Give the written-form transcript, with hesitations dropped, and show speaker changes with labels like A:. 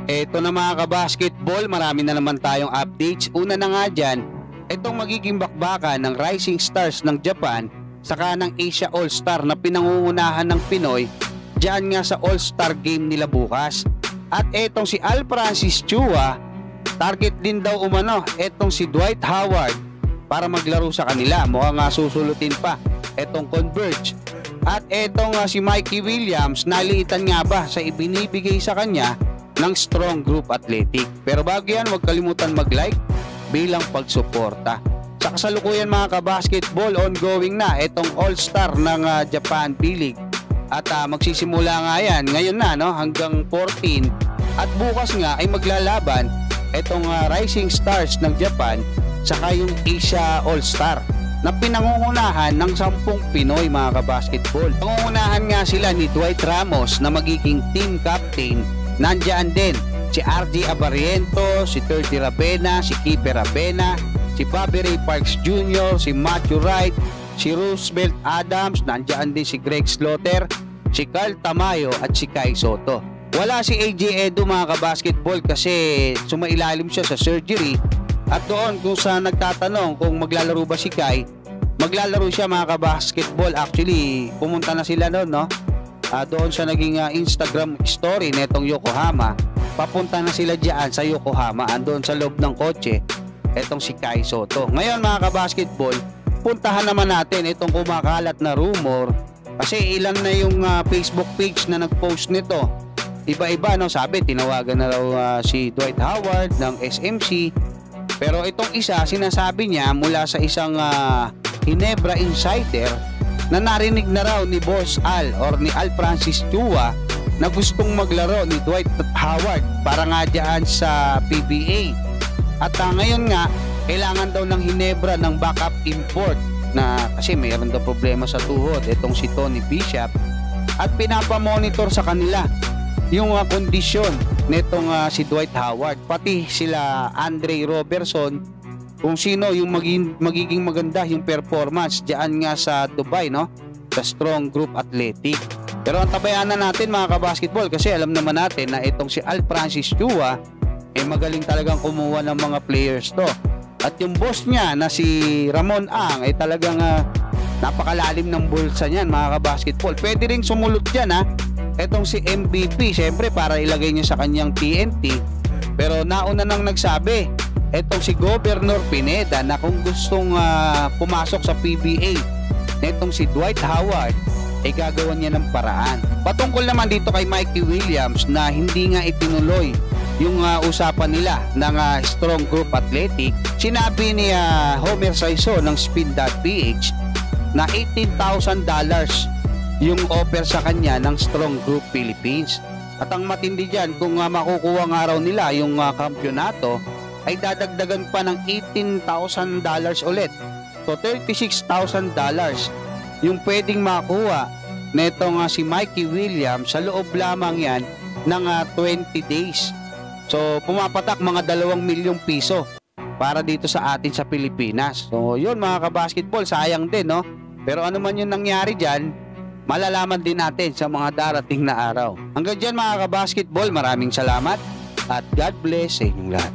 A: Eto na mga kabasketball, marami na naman tayong updates. Una na nga dyan, itong magiging bakbakan ng Rising Stars ng Japan saka ng Asia All-Star na pinangungunahan ng Pinoy dyan nga sa All-Star game nila bukas. At etong si Al Francis Chua, target din daw umano etong si Dwight Howard para maglaro sa kanila. Mukhang susulutin pa etong Converge. At etong si Mikey Williams, naliitan nga ba sa ibinibigay sa kanya ng Strong Group Athletic. Pero bago yan, huwag kalimutan mag-like bilang pagsuporta. Sa kasalukuyan mga kabasketball, ongoing na itong All-Star ng Japan P-League. At magsisimula nga yan ngayon na, no, hanggang 14. At bukas nga ay maglalaban itong Rising Stars ng Japan saka yung Asia All-Star na pinangungunahan ng 10 Pinoy mga kabasketball. Pangungunahan nga sila ni Dwight Ramos na magiging team captain. Nandiyan din si RJ Abariento, si Terdy Ravena, si Kiefer Ravena, si Bobby Ray Parks Jr., si Matthew Wright, si Roosevelt Adams, nandiyan din si Greg Slaughter, si Carl Tamayo at si Kai Soto. Wala si AJ Edu mga kabasketball kasi sumailalim siya sa surgery. At doon kung sa nagtatanong kung maglalaro ba si Kai, maglalaro siya mga kabasketball. Actually, pumunta na sila noon, no? Doon sa naging Instagram story netong Yokohama, papunta na sila diyan sa Yokohama, andun sa loob ng kotse etong si Kai Soto. Ngayon mga kabasketball, puntahan naman natin itong kumakalat na rumor kasi ilan na yung Facebook page na nagpost nito. Iba-iba, no? Sabi tinawagan na raw si Dwight Howard ng SMC, pero itong isa sinasabi niya mula sa isang Ginebra insider na narinig na raw ni Boss Al or ni Al Francis Chua na gustong maglaro ni Dwight Howard para nga dyan sa PBA. At ngayon nga, kailangan daw ng Ginebra ng backup import na kasi mayroon daw problema sa tuhod itong si Tony Bishop at pinapamonitor sa kanila yung kondisyon netong si Dwight Howard, pati sila Andre Robertson, kung sino yung magiging maganda yung performance diyan nga sa Dubai, no? Sa Strong Group Athletic. Pero ang tabayanan natin mga kabasketball kasi alam naman natin na itong si Al Francis Chua magaling talagang kumuha ng mga players to. At yung boss niya na si Ramon Ang ay talagang napakalalim ng bulsa niyan mga kabasketball. Pwede ring sumulot dyan itong si MVP syempre para ilagay niya sa kanyang TNT. Pero nauna nang nagsabi etong si Governor Pineda na kung gustong pumasok sa PBA etong si Dwight Howard ay gagawan niya ng paraan. Patungkol naman dito kay Mikey Williams na hindi nga itinuloy yung usapan nila ng Strong Group Athletic, sinabi ni Homer Saiso ng Spin.ph na $18,000 yung offer sa kanya ng Strong Group Philippines. At ang matindi dyan, kung makukuha nga raw nila yung kampyonato, ay dadagdagan pa ng $18,000 ulit. So $36,000 yung pwedeng makuha netong si Mikey Williams sa loob lamang yan ng 20 days. So pumapatak mga 2 milyong piso para dito sa atin sa Pilipinas. So yun mga kabasketball, sayang din, no? Pero ano man yung nangyari dyan, malalaman din natin sa mga darating na araw. Hanggang dyan mga kabasketball, maraming salamat at God bless sa inyong lahat.